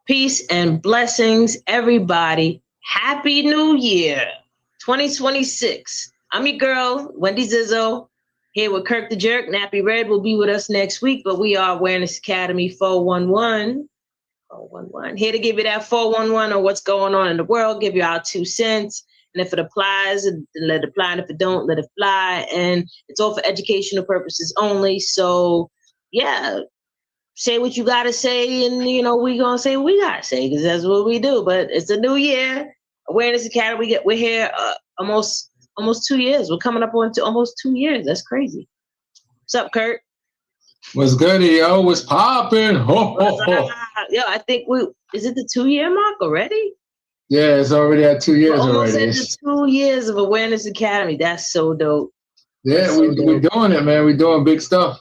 Peace and blessings, everybody. Happy New Year 2026. I'm your girl, Wendy Zizzo, here with Kirk the Jerk. Nappy Red will be with us next week, but we are Awareness Academy 411. 411. Here to give you that 411 on what's going on in the world, give you our 2 cents. And if it applies, let it apply. And if it don't, let it fly. And it's all for educational purposes only. So, yeah, say what you gotta say, and we gonna say what we gotta say because that's what we do. But it's a new year. Awareness Academy. We're here almost 2 years. We're coming up on to almost 2 years. That's crazy. What's up, Kurt? What's good, yo? What's popping? Ho, ho, ho. Yo, I think is it the 2 year mark already? Yeah, it's already at 2 years almost already. At the 2 years of Awareness Academy. That's so dope. Yeah, we're doing it, man. We're doing big stuff,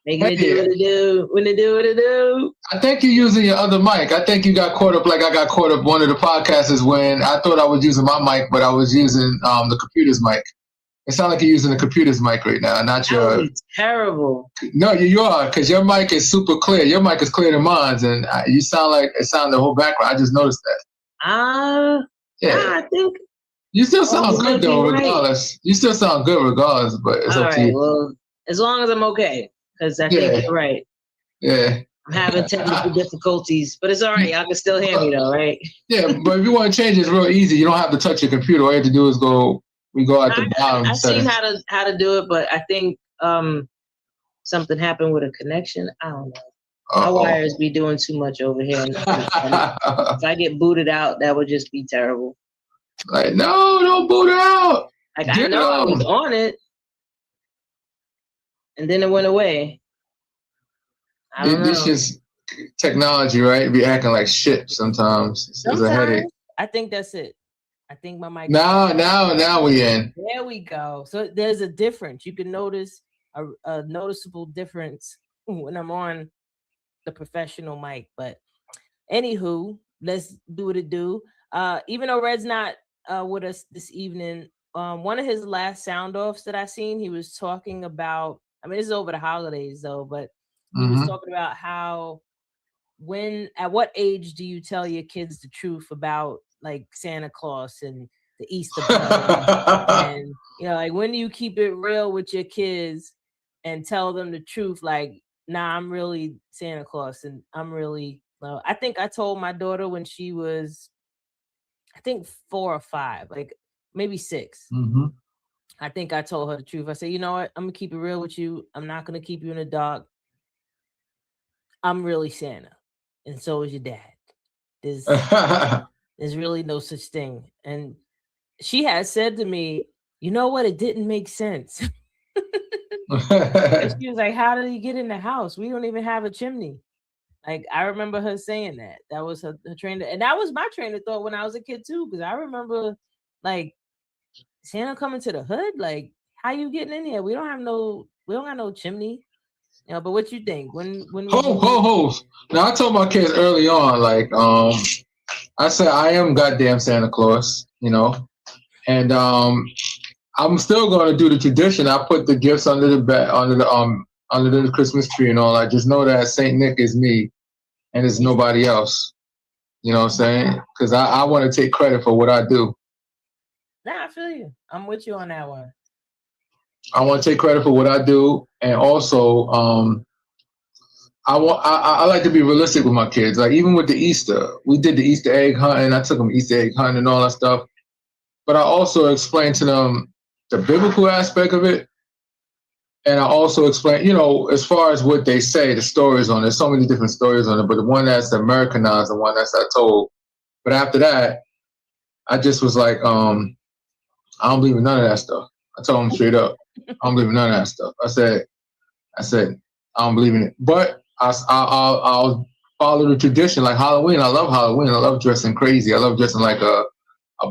Making it do what it do, when it do what it do. I think you're using your other mic. I think you got caught up like I got caught up one of the podcasts is when I thought I was using my mic, but I was using the computer's mic. It sounds like you're using the computer's mic right now, not your. That terrible. No, you are, because your mic is super clear. Your mic is clearer than mine, and you sound like it sounded the whole background. I just noticed that. Yeah. I think you still sound good though, regardless. You still sound good regardless, but it's up to you. Well, as long as I'm okay, because I think you're right. Yeah. I'm having technical difficulties, but it's all right. Y'all can still hear me though, right? Yeah, but if you want to change, it's real easy. You don't have to touch your computer. All you have to do is we go at the bottom. I've seen how to do it, but I think something happened with a connection. I don't know. My wires be doing too much over here. If I get booted out, that would just be terrible. Like, no, don't boot it out. Like, I know I was on it, and then it went away. I don't know. This is technology, right? Be acting like shit sometimes. It's a headache. I think that's it. I think my mic. Now we in. There we go. So there's a difference. You can notice a noticeable difference when I'm on the professional mic. But anywho, let's do what it do. Even though Red's not with us this evening, one of his last sound offs that I seen, he was talking about. I mean, this is over the holidays though, but he was talking about how at what age do you tell your kids the truth about like Santa Claus and the Easter Bunny? And like when do you keep it real with your kids and tell them the truth? Like, nah, I'm really Santa Claus and I'm really. I think I told my daughter when she was, I think 4 or 5, like maybe 6. Mm-hmm. I think I told her the truth. I said, you know what? I'm gonna keep it real with you. I'm not gonna keep you in the dark. I'm really Santa, and so is your dad. There's really no such thing. And she had said to me, you know what? It didn't make sense. And she was like, how did he get in the house? We don't even have a chimney. Like, I remember her saying that. That was her train. And that was my train of thought when I was a kid, too. Because I remember, like, Santa coming to the hood. Like, how you getting in here? We don't have no chimney. But what you think? When ho. Now, I told my kids early on, like, I said, I am goddamn Santa Claus, and I'm still going to do the tradition. I put the gifts under the bed, under the Christmas tree and all. I just know that Saint Nick is me, and it's nobody else. You know what I'm saying? Because I want to take credit for what I do. Nah, I feel you. I'm with you on that one. I want to take credit for what I do, and also, I like to be realistic with my kids. Like even with the Easter, we did the Easter egg hunting. I took them Easter egg hunting and all that stuff. But I also explained to them the biblical aspect of it, and I also explained, as far as what they say, the stories on it. There's so many different stories on it, but the one that's Americanized, the one that's I told. But after that, I just was like, I don't believe in none of that stuff. I told them straight up, I don't believe in none of that stuff. I said, I don't believe in it. But I'll follow the tradition like Halloween. I love Halloween. I love dressing crazy. I love dressing like a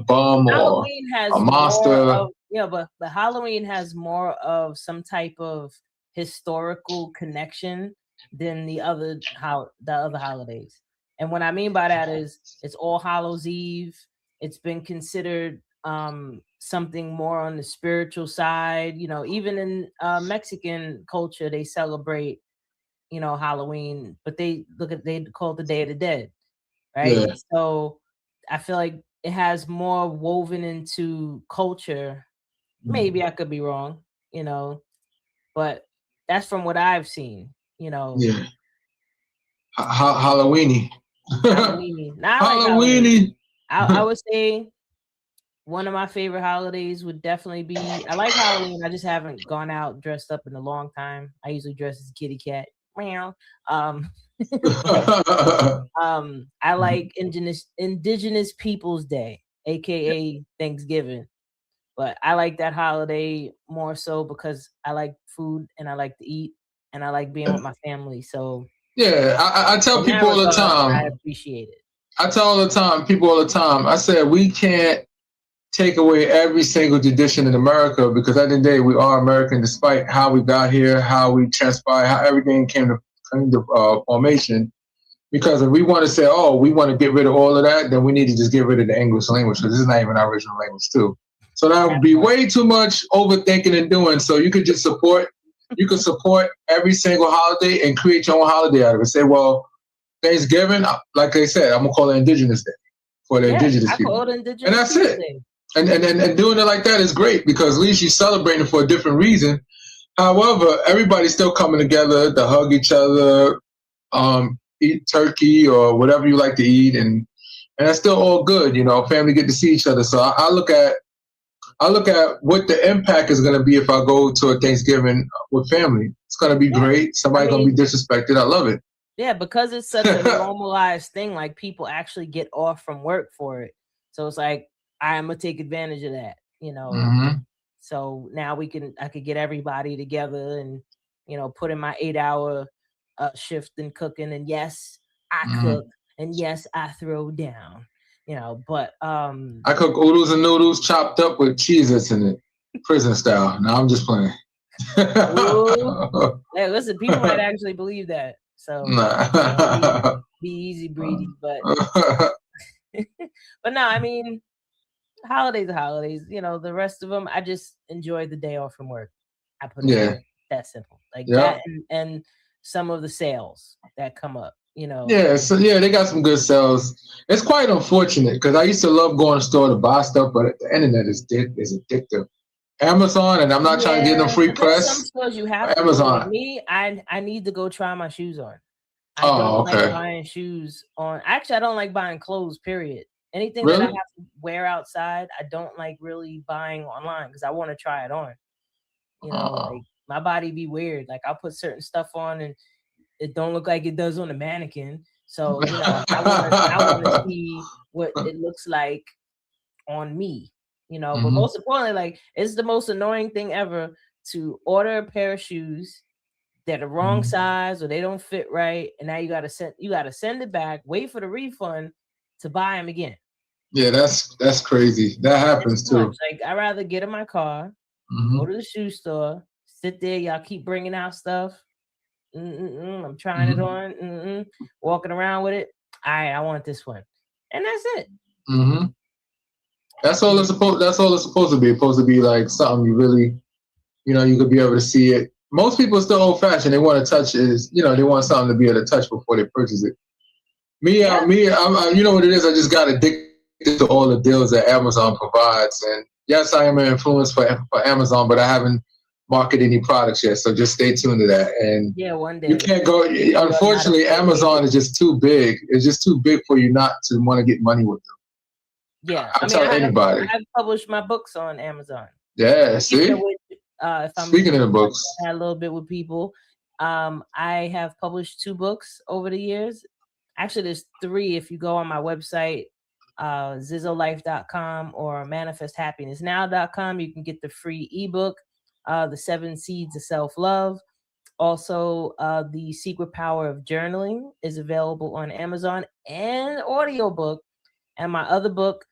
bum or a monster. But Halloween has more of some type of historical connection than the other holidays. And what I mean by that is it's All Hallows Eve. It's been considered something more on the spiritual side. Even in Mexican culture, they celebrate Halloween, but they call it the Day of the Dead, right? Yeah. So I feel like it has more woven into culture. Maybe I could be wrong, but that's from what I've seen, Yeah. Halloweeny. Halloween. Now I like Halloween. Halloweeny. I would say one of my favorite holidays would definitely be. I like Halloween. I just haven't gone out dressed up in a long time. I usually dress as a kitty cat. Meow. I like Indigenous Peoples Day, aka Thanksgiving. But I like that holiday more so because I like food and I like to eat and I like being with my family. So yeah, I tell people all the time. I appreciate it. I tell people all the time. I said we can't take away every single tradition in America because at the end of the day we are American, despite how we got here, how we transpired, how everything came to formation. Because if we want to say, oh, we want to get rid of all of that, then we need to just get rid of the English language because this is not even our original language too. So that would be way too much overthinking and doing. So you could just support every single holiday and create your own holiday out of it. Say, well, Thanksgiving, like I said, I'm gonna call it Indigenous Day for the Indigenous people. Call it Indigenous and that's it. Day. And doing it like that is great because at least you're celebrating for a different reason. However, everybody's still coming together to hug each other, eat turkey or whatever you like to eat, and that's still all good. Family get to see each other. So I look at what the impact is going to be if I go to a Thanksgiving with family. It's going to be great. Somebody's going to be disrespected. I love it. Yeah, because it's such a normalized thing. Like people actually get off from work for it. So it's like, I'm going to take advantage of that, Mm-hmm. So now I could get everybody together and, put in my 8-hour shift and cooking. And yes, I cook. And yes, I throw down. But I cook oodles and noodles chopped up with Cheez-Its in it, prison style. No, I'm just playing. Hey, listen, people might actually believe that. So be easy breezy, but but no, I mean, holidays are holidays. The rest of them, I just enjoy the day off from work. I put it that simple, like that, and some of the sales that come up. Yeah, so they got some good sales. It's quite unfortunate because I used to love going to the store to buy stuff, but the internet is addictive. Amazon, and I'm not trying to give them free press. Some stores you have Amazon. Like me, I need to go try my shoes on. I don't like buying shoes on. Actually, I don't like buying clothes. Period. Anything that I have to wear outside, I don't like really buying online because I want to try it on. Like my body be weird. Like I'll put certain stuff on and it don't look like it does on a mannequin. So, I want to see what it looks like on me, but most importantly, like it's the most annoying thing ever to order a pair of shoes that are wrong size or they don't fit right. And now you got to send it back, wait for the refund to buy them again. Yeah, that's crazy. That happens too. Like I'd rather get in my car, go to the shoe store, sit there. Y'all keep bringing out stuff. I'm trying it on. Walking around with it. I want this one, and that's it. That's all it's supposed to be. It's supposed to be like something you really, you could be able to see it. Most people are still old fashioned. They want to touch it. They want something to be able to touch before they purchase it. I'm you know what it is. I just got addicted to all the deals that Amazon provides, and yes, I am an influence for Amazon, but I haven't marketed any products yet. So just stay tuned to that. And one day you can't go. Unfortunately, Amazon is just too big. It's just too big for you not to want to get money with them. Yeah, I'll tell anybody. I've published my books on Amazon. Yeah, see. Speaking of the books, I had a little bit with people. I have published 2 books over the years. Actually, there's 3 if you go on my website, zizzolife.com or manifesthappinessnow.com. You can get the free ebook, The 7 Seeds of Self-Love. Also, The Secret Power of Journaling is available on Amazon, and audiobook. And my other book,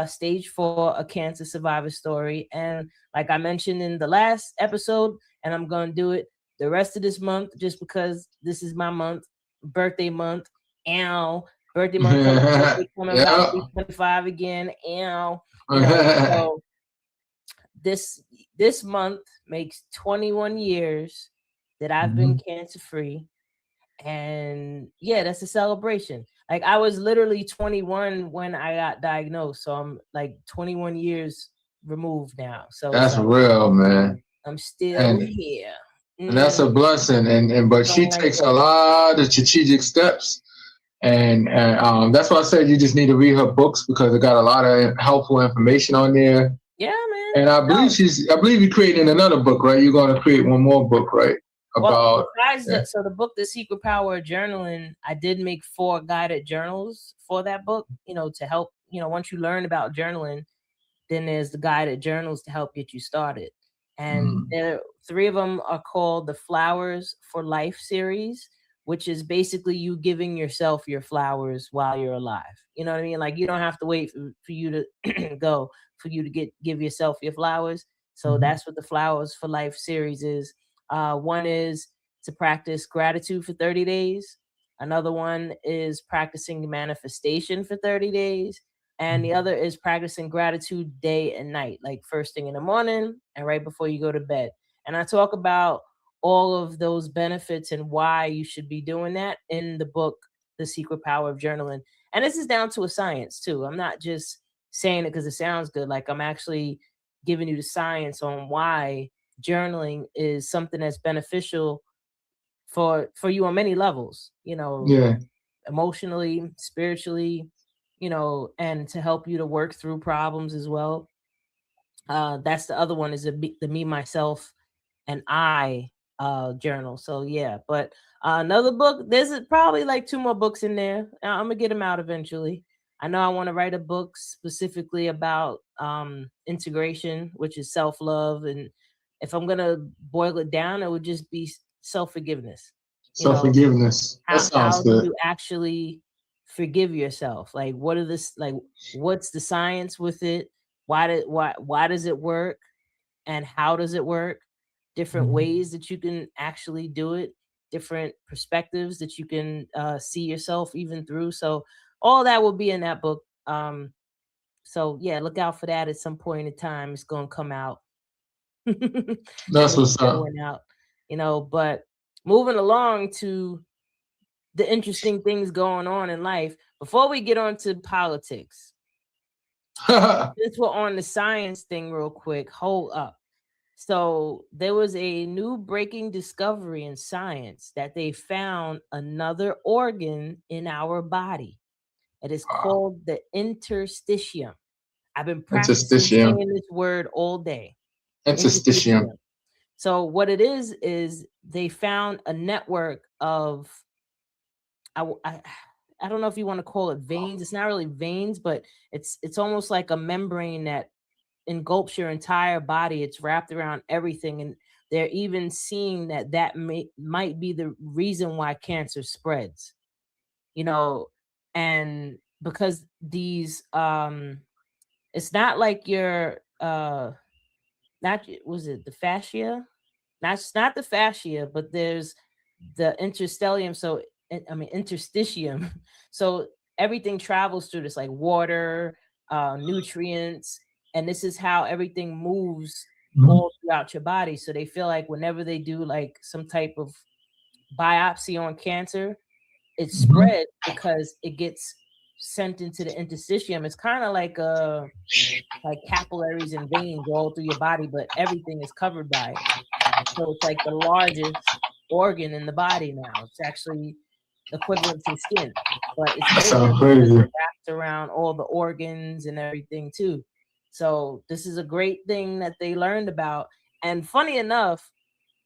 Stage 4, A Cancer Survivor Story. And like I mentioned in the last episode, and I'm going to do it the rest of this month just because this is my month, birthday month. Birthday month coming about 25 again. So this month makes 21 years that I've been cancer free. And yeah, that's a celebration. Like I was literally 21 when I got diagnosed, so I'm like 21 years removed now. So it's That's like real, man. I'm still And here. and that's a blessing. And but she Don't like takes a that. lot of strategic steps. And that's why I said you just need to read her books because it got a lot of helpful information on there. Yeah, man. And I believe No. I believe you're creating another book, right? You're going to create one more book, right? Well, About besides the book, The Secret Power of Journaling, I did make 4 guided journals for that book, to help, once you learn about journaling, then there's the guided journals to help get you started. And there 3 of them are called the Flowers for Life series, which is basically you giving yourself your flowers while you're alive. You know what I mean? Like you don't have to wait for you to go for you to give yourself your flowers. So that's what the Flowers for Life series is. One is to practice gratitude for 30 days. Another one is practicing manifestation for 30 days. And the other is practicing gratitude day and night, like first thing in the morning and right before you go to bed. And I talk about all of those benefits and why you should be doing that in the book, The Secret Power of Journaling. And this is down to a science too. I'm not just saying it because it sounds good. Like I'm actually giving you the science on why journaling is something that's beneficial for you on many levels, yeah. emotionally, spiritually, and to help you to work through problems as well. That's the other one is the me, myself, and I journal. So yeah, but another book, probably like 2 more books in there. I'm gonna get them out eventually. I know I want to write a book specifically about integration, which is self-love. And if I'm gonna boil it down, it would just be self-forgiveness. You Self know, forgiveness. That how sounds do good. you actually forgive yourself? Like what's the science with it? Why does it work? And how does it work? Different ways that you can actually do it, different perspectives that you can see yourself even through. So all that will be in that book. So yeah, look out for that at some point in time. It's gonna come out. And That's it's what's up. going out, but moving along to the interesting things going on in life. Before we get on to politics, since we're on the science thing real quick, hold up. So there was a new breaking discovery in science that they found another organ in our body. It is called the interstitium. I've been practicing Interstitium. saying this word all day. Interstitium. Interstitium. So what it is they found a network of I, w- I don't know if you want to call it veins. It's not really veins, but it's almost like a membrane that engulfs your entire body. It's wrapped around everything, and they're even seeing that might be the reason why cancer spreads. You know, and because these it's not like your not was it the fascia? Not the fascia, but there's the interstellium. So I mean interstitium. So everything travels through this, like water, nutrients, and this is how everything moves all throughout your body. So they feel like whenever they do like some type of biopsy on cancer, it spread because it gets sent into the interstitium. It's kind of like capillaries and veins all through your body, but everything is covered by it. So it's like the largest organ in the body now. It's actually equivalent to the skin, but it's That bigger sounds because it crazy. wraps around all the organs and everything too. So this is a great thing that they learned about. And funny enough,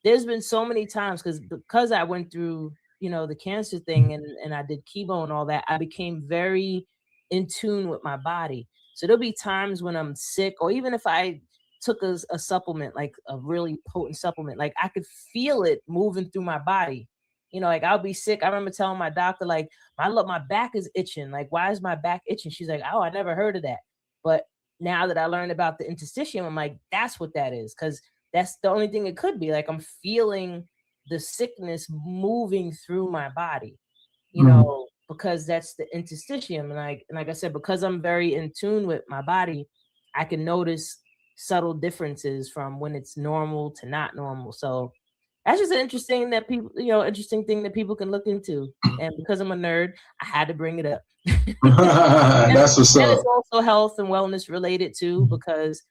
there's been so many times because I went through, the cancer thing and I did chemo and all that, I became very in tune with my body. So there'll be times when I'm sick, or even if I took a supplement, like a really potent supplement, like I could feel it moving through my body. Like I'll be sick. I remember telling my doctor, like, my back is itching. Like, why is my back itching? She's like, oh, I never heard of that. But now that I learned about the interstitium, I'm like, that's what that is. Because that's the only thing it could be. Like I'm feeling the sickness moving through my body, because that's the interstitium. And like I said, because I'm very in tune with my body, I can notice subtle differences from when it's normal to not normal. So That's just an interesting that people, interesting thing that people can look into. And because I'm a nerd, I had to bring it up. That's what's And up. it's also health and wellness related too, because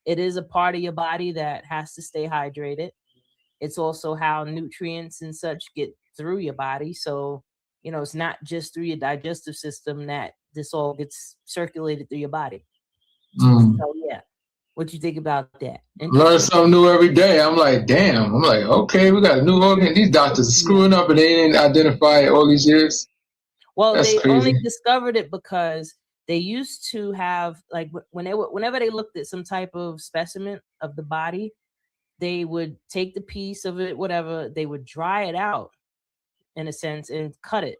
it is a part of your body that has to stay hydrated. It's also how nutrients and such get through your body. So, it's not just through your digestive system that this all gets circulated through your body. Mm. So, yeah. What you think about that? Learn something new every day. I'm like, damn. I'm like, okay, we got a new organ. These doctors are screwing up and they didn't identify it all these years. Well, That's they only crazy. discovered it because they used to have, like, whenever they looked at some type of specimen of the body, they would take the piece of it, whatever, they would dry it out in a sense and cut it.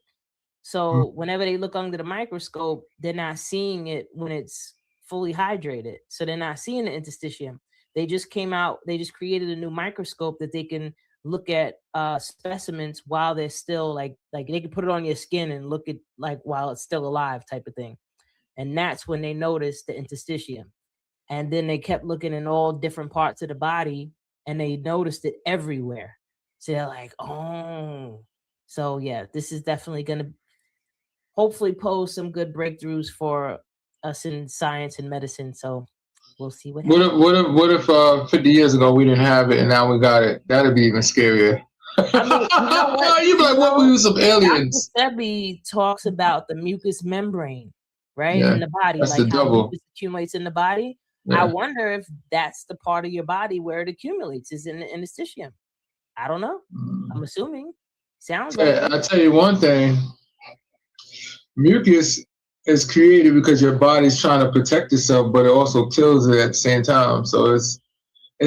So whenever they look under the microscope, they're not seeing it when it's fully hydrated. So they're not seeing the interstitium. They just created a new microscope that they can look at specimens while they're still like they can put it on your skin and look at like while it's still alive type of thing. And that's when they noticed the interstitium. And then they kept looking in all different parts of the body and they noticed it everywhere. So they're like, oh. So yeah, this is definitely going to hopefully pose some good breakthroughs for us in science and medicine. So we'll see what happens. What if 50 years ago we didn't have it and now we got it? That'd be even scarier. I mean, you know what? You'd be like, what were some aliens? Dr. Sebi talks about the mucous membrane, right? Yeah, In the body, that's like the how double. mucus accumulates in the body. Yeah. I wonder if that's the part of your body where it accumulates, is in the interstitium. I don't know. I'm assuming. Sounds like it. I'll tell you one thing. Mucus is created because your body's trying to protect itself, but it also kills it at the same time. So it's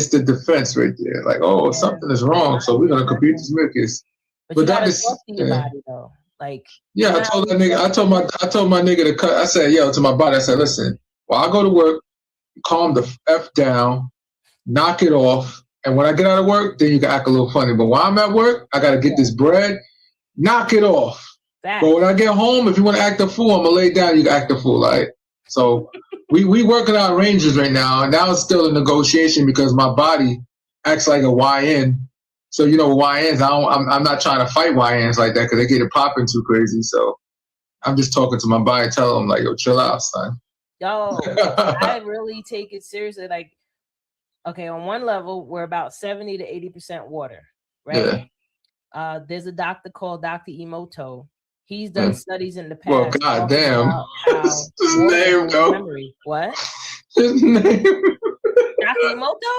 the defense right there. Like, oh, something is wrong, so we're gonna compete this mucus. But you gotta talk to your body though. Like, yeah, I told that nigga. I told my nigga to cut. I said, yo, to my body. I said, listen, while I go to work, calm the f down, knock it off, and when I get out of work, then you can act a little funny. But while I'm at work, I gotta get this bread. Knock it off. But when I get home, if you want to act a fool, I'm gonna lay down. You can act a fool, right? So we working out ranges right now, and now it's still a negotiation because my body acts like a YN. So YNs, I'm not trying to fight YNs like that because they get it popping too crazy. So I'm just talking to my body, tell them like, yo, chill out, son. Yo, I really take it seriously. Like, okay, on one level, we're about 70 to 80% water, right? Yeah. There's a doctor called Dr. Emoto. He's done studies in the past. Well, goddamn. His name, though. Memory. What? His name. Dr. Emoto?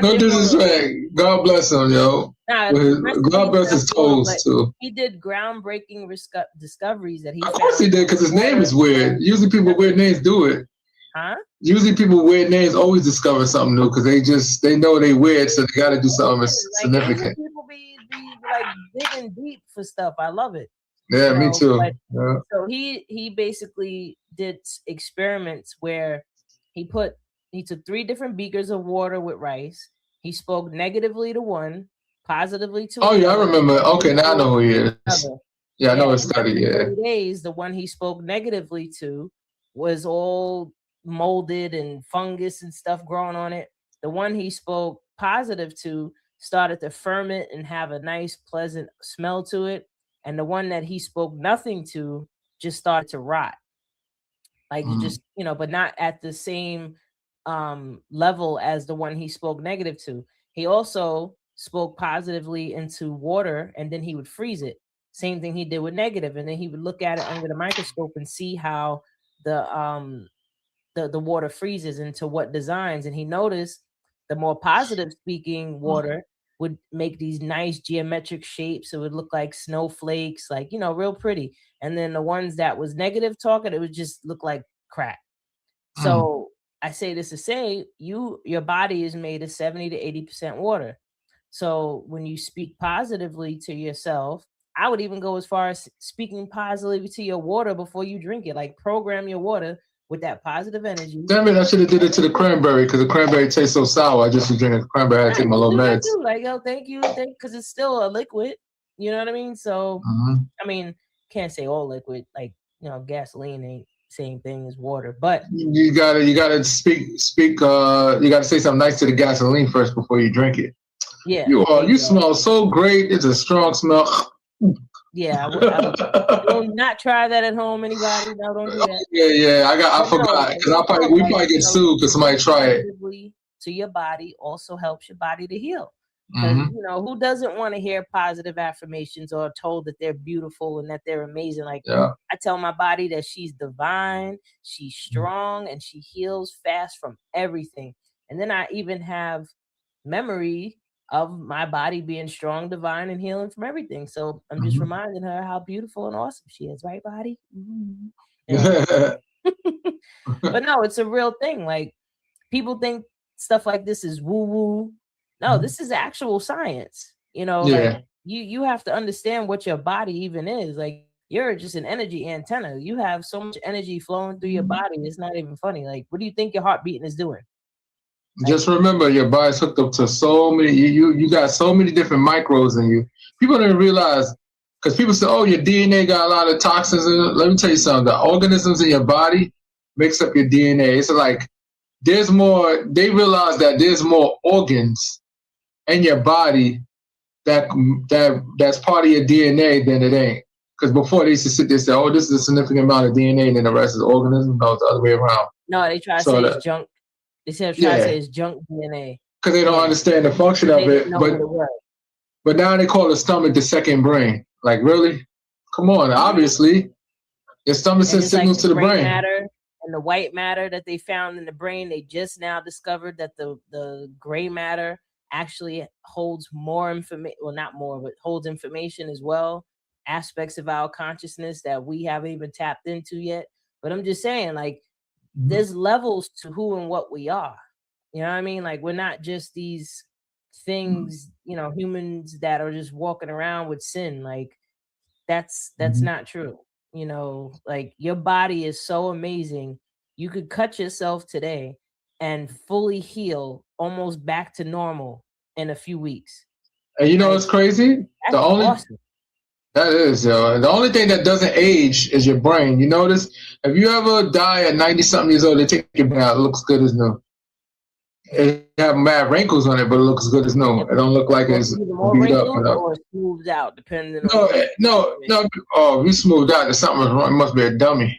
No disrespect. God bless him, yo. Nah, God bless his toes, too. He did groundbreaking discoveries that he Of course he did, because his name is weird. Usually people with weird names do it. Huh? Usually people with weird names always discover something new because they know they weird, so they got to do something significant. People be like digging deep for stuff. I love it. Yeah, me too. Yeah. So he basically did experiments where he took 3 different beakers of water with rice. He spoke negatively to one, positively to another. Yeah, I remember. Okay, now I know who he is. Yeah, I know his study. Yeah. 3 days, the one he spoke negatively to was all molded and fungus and stuff growing on it. The one he spoke positive to started to ferment and have a nice, pleasant smell to it. And the one that he spoke nothing to just started to rot. Like just, but not at the same level as the one he spoke negative to. He also spoke positively into water and then he would freeze it. Same thing he did with negative. And then he would look at it under the microscope and see how the water freezes into what designs. And he noticed the more positive speaking water would make these nice geometric shapes. It would look like snowflakes, like, real pretty. And then the ones that was negative talking, it would just look like crap. So I say this to say, your body is made of 70 to 80% water. So when you speak positively to yourself, I would even go as far as speaking positively to your water before you drink it. Like program your water with that positive energy. Damn it, I should have did it to the cranberry because the cranberry tastes so sour. I just was drinking cranberry. I had to take my little meds. Like, yo, thank you, because it's still a liquid. You know what I mean? So, I mean, can't say all liquid. Like, gasoline ain't same thing as water. But You gotta speak. You gotta say something nice to the gasoline first before you drink it. yeah, You smell so great. It's a strong smell. Yeah, don't not try that at home. Anybody? No, don't do that. Yeah. I forgot because we probably get sued because somebody try it. To your body also helps your body to heal. Because who doesn't want to hear positive affirmations or told that they're beautiful and that they're amazing? Like I tell my body that she's divine, she's strong, and she heals fast from everything. And then I even have memory of my body being strong, divine, and healing from everything. So I'm just reminding her how beautiful and awesome she is, right, body? But no, it's a real thing. Like people think stuff like this is woo-woo. No, this is actual science. Like you have to understand what your body even is. Like you're just an energy antenna. You have so much energy flowing through your body. It's not even funny. Like, what do you think your heart beating is doing? Just remember, your body's hooked up to so many. You got so many different microbes in you. People don't realize, because people say, "Oh, your DNA got a lot of toxins in it." Let me tell you something. The organisms in your body makes up your DNA. It's like there's more. They realize that there's more organs in your body that's part of your DNA than it ain't. Because before they used to sit there and say, "Oh, this is a significant amount of DNA, and then the rest is organisms." No, it's the other way around. No, they try to say it's junk. They try to say it's junk DNA. Because they don't understand the function of it. But now they call the stomach the second brain. Like, really? Come on. Obviously, your stomach sends signals to the brain. Matter and the white matter that they found in the brain, they just now discovered that the gray matter actually holds more information. Well, not more, but holds information as well. Aspects of our consciousness that we haven't even tapped into yet. But I'm just saying, like, there's levels to who and what we are. You know what I mean? Like, we're not just these things, humans that are just walking around with sin. Like, that's not true. Like, your body is so amazing. You could cut yourself today and fully heal almost back to normal in a few weeks. And what's crazy? Awesome. That is, yo. The only thing that doesn't age is your brain. You notice? If you ever die at 90-something years old, they take your brain out. It looks good as new. It have mad wrinkles on it, but it looks good as new. It don't look like it's beat up. Or smoothed out, depending No. Oh, we smoothed out. There's something wrong. It must be a dummy.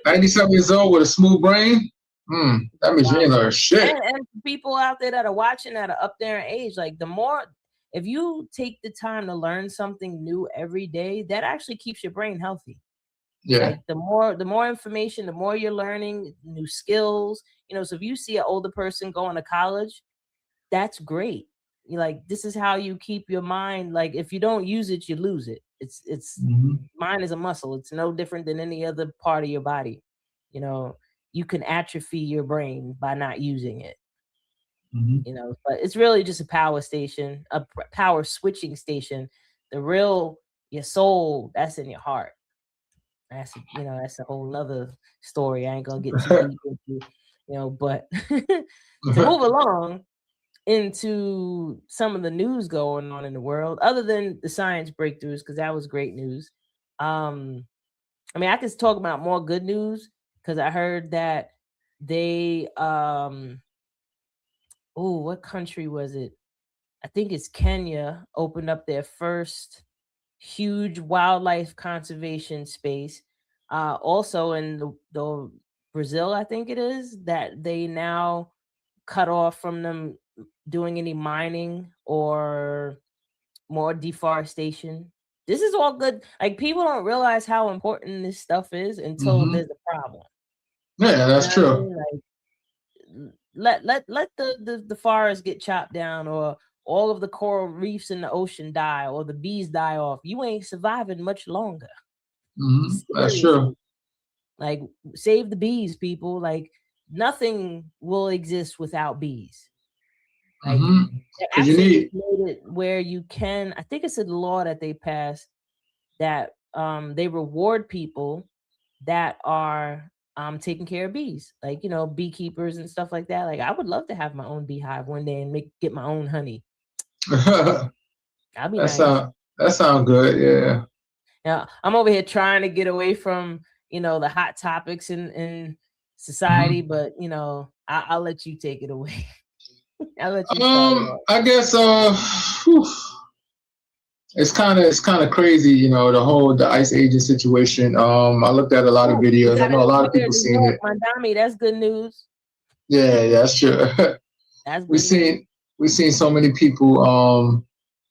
90-something years old with a smooth brain? That means you ain't learned shit. And people out there that are watching that are up there in age, like if you take the time to learn something new every day, that actually keeps your brain healthy. Yeah. Like the more information, the more you're learning new skills. So if you see an older person going to college, that's great. This is how you keep your mind. Like, if you don't use it, you lose it. It's mind is a muscle. It's no different than any other part of your body. You can atrophy your brain by not using it. But it's really just a power station, a power switching station. Your soul, that's in your heart. That's a whole nother story. I ain't gonna get too deep into, but to move along into some of the news going on in the world, other than the science breakthroughs, because that was great news. I could talk about more good news, because I heard that they what country was it? I think it's Kenya opened up their first huge wildlife conservation space. Also in the Brazil, I think it is, that they now cut off from them doing any mining or more deforestation. This is all good. Like, people don't realize how important this stuff is until there's a problem. Yeah, that's true. Like, let the forest get chopped down, or all of the coral reefs in the ocean die, or the bees die off. You ain't surviving much longer. That's true. Like, save the bees, people. Like, nothing will exist without bees. Like, you need made it where you can. I think it's a law that they passed that they reward people that are taking care of bees, like beekeepers and stuff like that. Like, I would love to have my own beehive one day and get my own honey. That'd be nice. That sounds good. Yeah. Now I'm over here trying to get away from the hot topics in society, but I'll let you take it away. I'll let you start it off. I guess whew, it's kind of crazy, the ICE agent situation. I looked at a lot of videos. I know a lot of people seen it. Mandami, that's good news. Yeah, that's true. That's we've seen so many people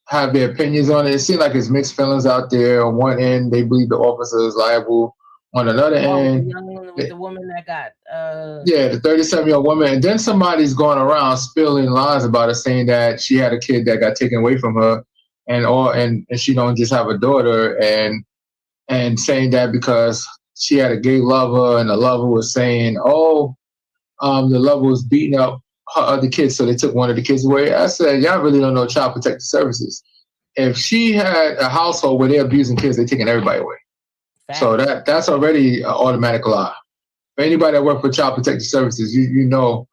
have their opinions on it. It seems like it's mixed feelings out there. On one end, they believe the officer is liable. On another end, with the woman that got the 37-year-old woman, and then somebody's going around spilling lies about it, saying that she had a kid that got taken away from her, and she don't just have a daughter, and saying that because she had a gay lover, and the lover was saying, the lover was beating up her other kids, so they took one of the kids away. I said, y'all really don't know Child Protective Services. If she had a household where they're abusing kids, they're taking everybody away. Fact. So that's already an automatic lie. For anybody that works for Child Protective Services, you know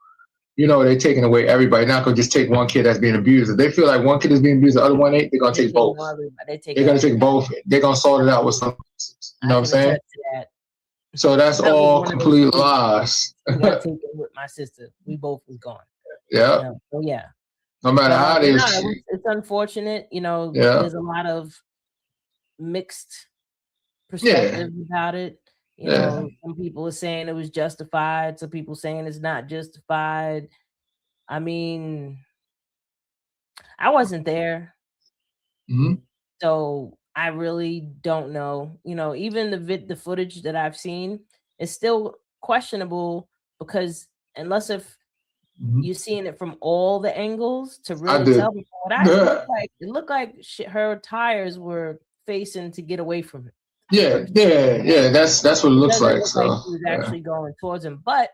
they're taking away everybody. Not gonna just take one kid that's being abused. If they feel like one kid is being abused, the other one ain't, they're gonna take both. They're gonna take both. They're gonna sort it out with some. You know what I'm saying? So that's all complete lies. I got taken with my sister. We both was gone. Yeah. So yeah. No matter how it is. It's unfortunate. There's a lot of mixed perspectives about it. Some people are saying it was justified. Some people saying it's not justified. I mean, I wasn't there. Mm-hmm. So I really don't know. Even the footage that I've seen is still questionable because unless if you're seeing it from all the angles to really tell me it looked like her tires were facing to get away from it. Yeah. That's what it looks like. Look like she was actually going towards him. But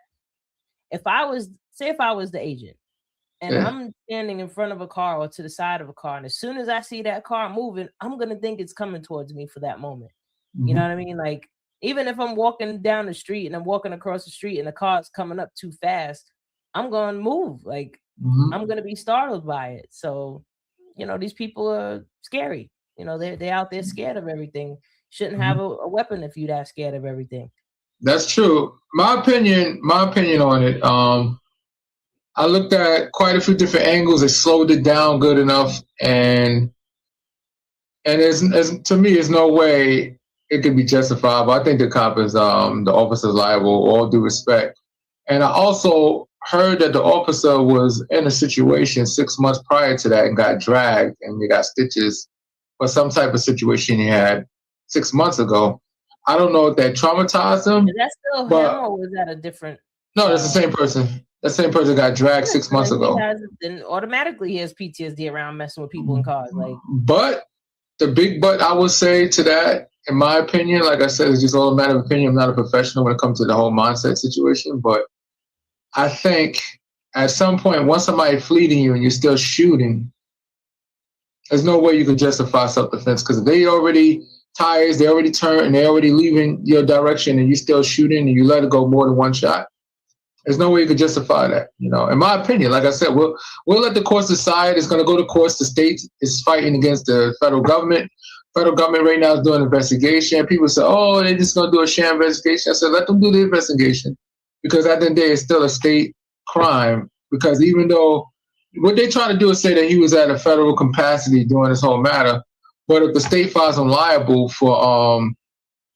if I was the agent and I'm standing in front of a car or to the side of a car, and as soon as I see that car moving, I'm gonna think it's coming towards me for that moment. Mm-hmm. You know what I mean? Like even if I'm walking down the street and I'm walking across the street and the car's coming up too fast, I'm gonna move. Like I'm gonna be startled by it. So, these people are scary. They're out there scared of everything. Shouldn't have a weapon if you're that scared of everything. That's true. My opinion on it. I looked at quite a few different angles. It slowed it down good enough, and to me, there's no way it could be justifiable. I think the cop is the officer's liable. All due respect, and I also heard that the officer was in a situation 6 months prior to that and got dragged and he got stitches for some type of situation he had 6 months ago. I don't know if that traumatized him. Is that still him or was that a different? No, that's the same person. That same person got dragged 6 months ago. Then automatically he has PTSD around messing with people in cars. But the big but I would say to that, in my opinion, like I said, it's just all a matter of opinion. I'm not a professional when it comes to the whole mindset situation, but I think at some point, once somebody fleeing you and you're still shooting, there's no way you can justify self-defense because if they already tires, they already turned, and they're already leaving your direction, and you're still shooting, and you let it go more than one shot. There's no way you could justify that. In my opinion, like I said, we'll let the courts decide. It's going to go to courts. The state is fighting against the federal government. Federal government right now is doing an investigation. People say, "Oh, they're just going to do a sham investigation." I said, let them do the investigation. Because at the end of the day, it's still a state crime. Because even though what they're trying to do is say that he was at a federal capacity during this whole matter, but if the state finds him liable for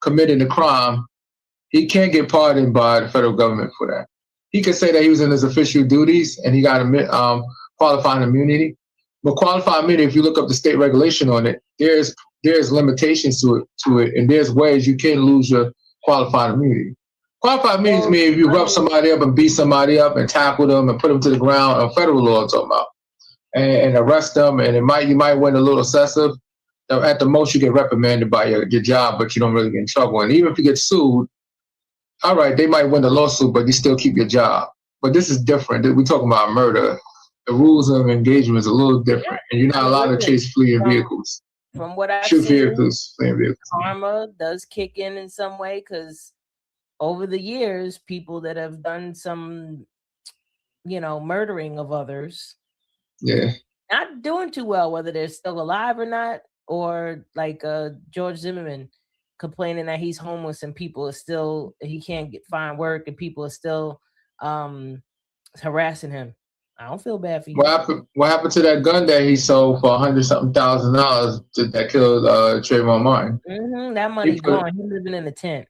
committing the crime, he can't get pardoned by the federal government for that. He could say that he was in his official duties and he got qualified immunity. But qualified immunity, if you look up the state regulation on it, there's limitations to it, and there's ways you can lose your qualified immunity. Qualified immunity means if you rough somebody up and beat somebody up and tackle them and put them to the ground, a federal law I'm talking about, and arrest them, and you might win a little excessive. At the most, you get reprimanded by your job, but you don't really get in trouble. And even if you get sued, all right, they might win the lawsuit, but you still keep your job. But this is different. We're talking about murder. The rules of engagement is a little different, and you're not allowed to chase fleeing vehicles. From what I've seen, fleeing vehicles. Karma does kick in some way because over the years, people that have done some, murdering of others, not doing too well, whether they're still alive or not, or like George Zimmerman, complaining that he's homeless and people are still he can't find work and people are still harassing him. I don't feel bad for you. What happened to that gun that he sold for $100,000 that killed Trayvon Martin? That money's gone. He's living in a tent.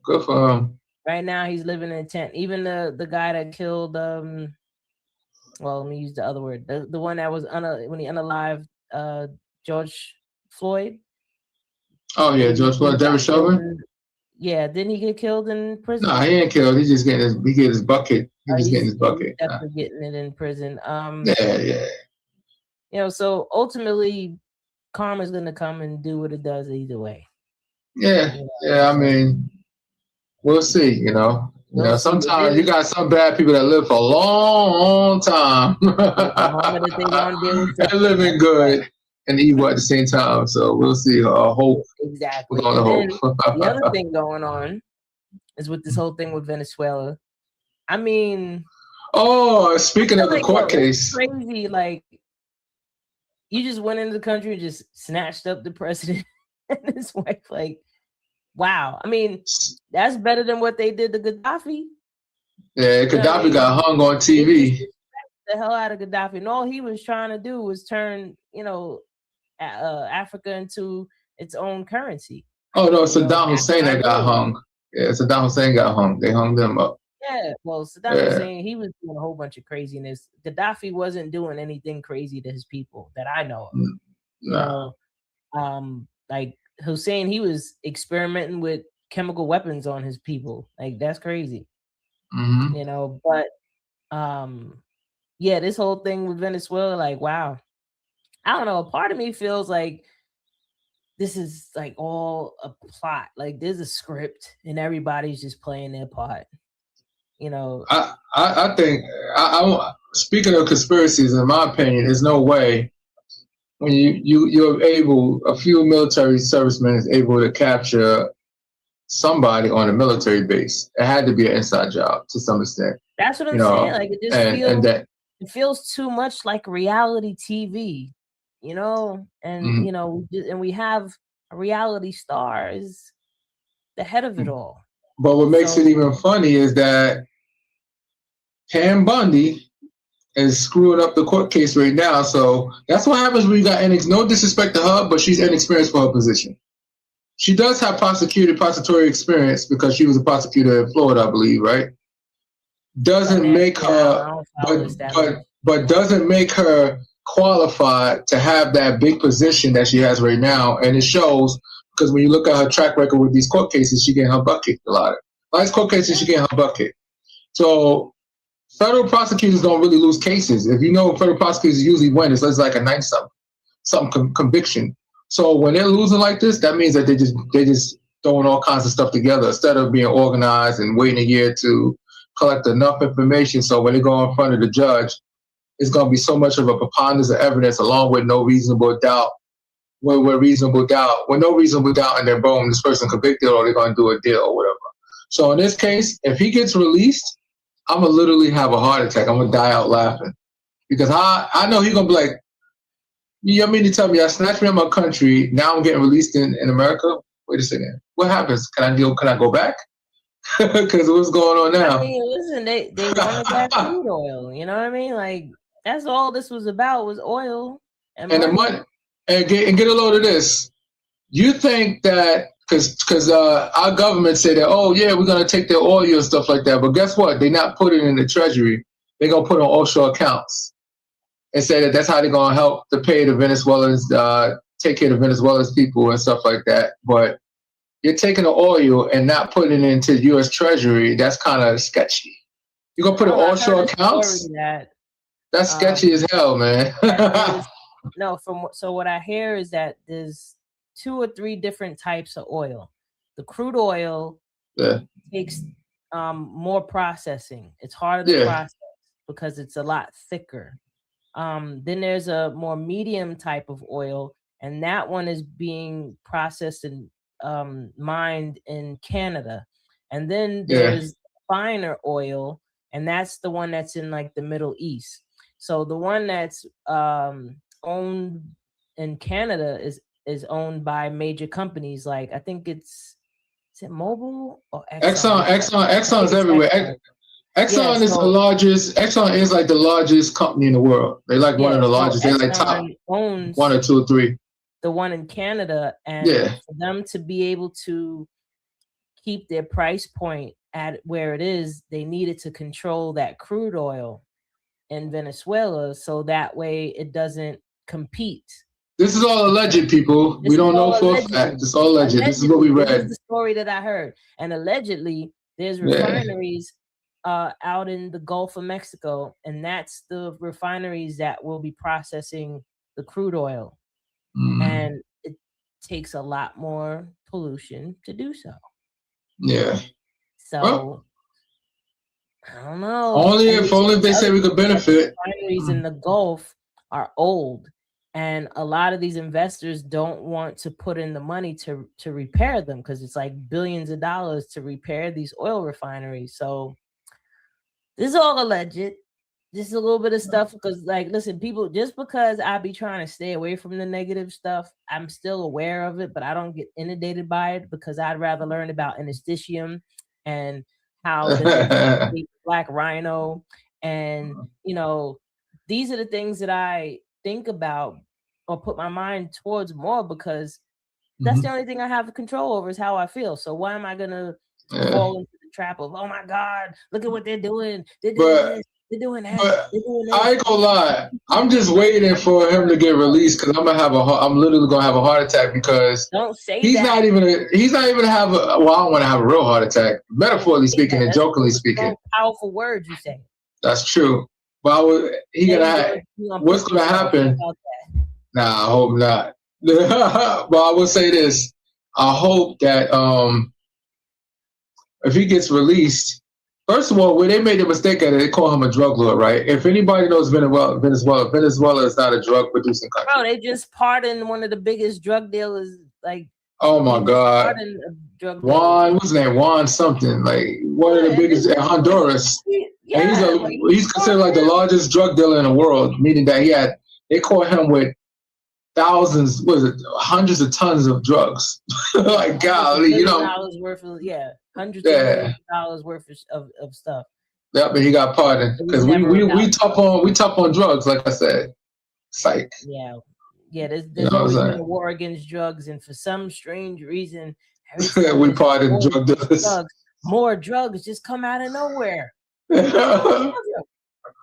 Good for him. Right now, he's living in a tent. Even the guy that killed well, let me use the other word. The one that was when he unalived George Floyd. Oh yeah, George Floyd, Derek Chauvin. Yeah, didn't he get killed in prison? No, he ain't killed. He's just getting his bucket. He's getting his bucket. Definitely getting it in prison. Yeah. You know, so ultimately, karma's gonna come and do what it does either way. Yeah, I mean, we'll see. You know, sometimes you got some bad people that live for a long time. They're living good and evil at the same time. So we'll see. Hope. Exactly. We're gonna hope. The other thing going on is with this whole thing with Venezuela. I mean, speaking of the court case, crazy. Like, you just went into the country and just snatched up the president and his wife. Like, wow. I mean, that's better than what they did to Gaddafi. Yeah, Gaddafi got hung on TV. The hell out of Gaddafi, and all he was trying to do was turn, Africa into its own currency. Oh no, Saddam Hussein that got hung. Yeah, Saddam Hussein got hung. They hung them up. Yeah, well, Saddam Hussein, he was doing a whole bunch of craziness. Gaddafi wasn't doing anything crazy to his people that I know of. No. Like Hussein, he was experimenting with chemical weapons on his people. Like, that's crazy. Mm-hmm. But this whole thing with Venezuela, like, wow. I don't know. Part of me feels like this is like all a plot. Like, there's a script and everybody's just playing their part. I think speaking of conspiracies, in my opinion, there's no way when you're able, a few military servicemen is able to capture somebody on a military base. It had to be an inside job to some extent. That's what I'm saying. Like, it just it feels too much like reality TV, and we have a reality star is the head of it all. But what makes it even funny is that Pam Bundy is screwing up the court case right now. So that's what happens when you got no disrespect to her, but she's inexperienced for her position. She does have prosecutory experience because she was a prosecutor in Florida, I believe, right? Doesn't make her, but doesn't make her qualified to have that big position that she has right now. And it shows because when you look at her track record with these court cases, she getting her bucket a lot. Last court cases, she getting her bucket. So federal prosecutors don't really lose cases. If you know, federal prosecutors usually win. It's like a 90-something conviction. So when they're losing like this, that means that they just throwing all kinds of stuff together instead of being organized and waiting a year to collect enough information. So when they go in front of the judge, it's going to be so much of a preponderance of evidence along with no reasonable doubt. With no reasonable doubt in their bone, this person convicted or they're going to do a deal or whatever. So in this case, if he gets released, I'm going to literally have a heart attack. I'm going to die out laughing. Because I know he's going to be like, you mean to tell me I snatched me out of my country, now I'm getting released in America? Wait a second. What happens? Can I go back? Because what's going on now? I mean, listen, they wanted that crude oil. You know what I mean? Like, that's all this was about was oil and the money. And get a load of this. You think that because our government said that, oh yeah, we're gonna take their oil and stuff like that, but guess what? They're not putting it in the treasury. They're gonna put it on offshore accounts and say that that's how they're gonna help to pay the Venezuelans, take care of Venezuela's people and stuff like that. But you're taking the oil and not putting it into U.S. Treasury. That's kind of sketchy. You're gonna put it on offshore accounts. That's sketchy as hell, man. So what I hear is that there's 2 or 3 different types of oil. The crude oil takes more processing. It's harder to process because it's a lot thicker. Then there's a more medium type of oil, and that one is being processed and mined in Canada. And then there's finer oil, and that's the one that's in like the Middle East. So the one that's owned in Canada is is owned by major companies like, I think is it Mobil or Exxon? Exxon's It's everywhere. Exxon. Yeah, Exxon is the so largest. Exxon is like the largest company in the world. They like one yeah, of the so largest. They like top Exxon one owns or two or three. the one in Canada, and Yeah. for them to be able to keep their price point at where it is, they needed to control that crude oil in Venezuela so that way it doesn't compete. This is all alleged, people. This We is don't know all for a allegedly. fact. It's all alleged. This is what we Allegedly, this is read. the story that I heard. And allegedly, there's Yeah. refineries out in the Gulf of Mexico, and that's the refineries that will be processing the crude oil. And it takes a lot more pollution to do so. Yeah. So Well, I don't know. only And if they say we could benefit. Refineries in the Gulf are old, and a lot of these investors don't want to put in the money to repair them because it's like billions of dollars to repair these oil refineries. So this is all alleged. Just a little bit of stuff because, like, listen, people, just because I be trying to stay away from the negative stuff, I'm still aware of it, but I don't get inundated by it because I'd rather learn about anesthetium and how the black rhino. And, you know, these are the things that I think about or put my mind towards more because that's the only thing I have control over is how I feel. So why am I going to fall into the trap of, oh my God, look at what they're doing. They're doing this. They're doing that. They're doing that. I ain't gonna lie. I'm just waiting for him to get released because I'm literally gonna have a heart attack because don't say he's that. not even have a. Well, I don't want to have a real heart attack, metaphorically speaking and jokingly speaking. Powerful words you say. That's true. But what's gonna happen? Nah, I hope not. But I will say this: I hope that if he gets released. First of all, where they made the mistake at it, they call him a drug lord, right? If anybody knows Venezuela is not a drug producing country. Bro, they just pardoned one of the biggest drug dealers. Like, oh my God, Juan, what's his name? Juan something. Like one of the biggest in Honduras. Yeah, and he's considered like the largest drug dealer in the world, meaning that they caught him with thousands, hundreds of tons of drugs. Like golly, dollars worth of hundreds of millions of dollars worth of stuff. Yeah, but he got pardoned because we top on drugs, like I said. Psych. Yeah. There's always been a war against drugs, and for some strange reason, we pardon drug dealers. More drugs just come out of nowhere. I'm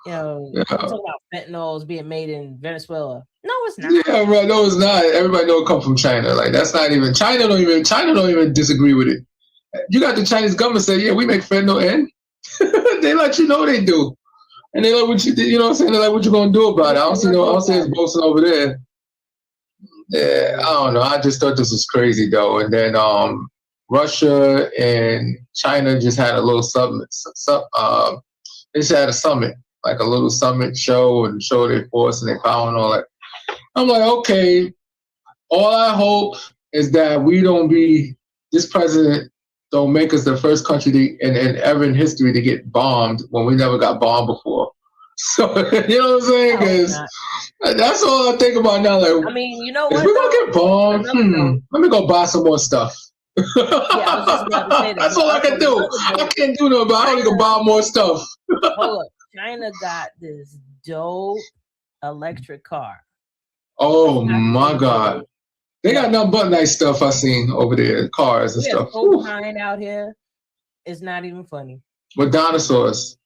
talking about fentanyl being made in Venezuela. No, it's not. Yeah, bro, no, it's not. Everybody know it come from China. Like that's not even China. Don't even disagree with it. You got the Chinese government say, yeah, we make fentanyl in. They let you know they do, and they like what you did. You know what I'm saying? They're like, what you gonna do about it? I don't see it's boasting over there. Yeah, I don't know. I just thought this was crazy though. And then Russia and China just had a little summit. They just had a summit, like a little summit show and show their force and their power and all that. I'm like, okay. All I hope is that this president don't make us the first country ever in history to get bombed when we never got bombed before. So you know what I'm saying? Because that's all I think about now. Like, I mean, you know what? If we're gonna get bombed, let me go buy some more stuff. I was just about to say that. That's all I can do. I can't do nothing, but I only can buy more stuff. Hold up. China got this dope electric car. Oh my God. They got nothing but nice stuff I seen over there, cars and stuff. Cocaine out here. It's not even funny. With dinosaurs.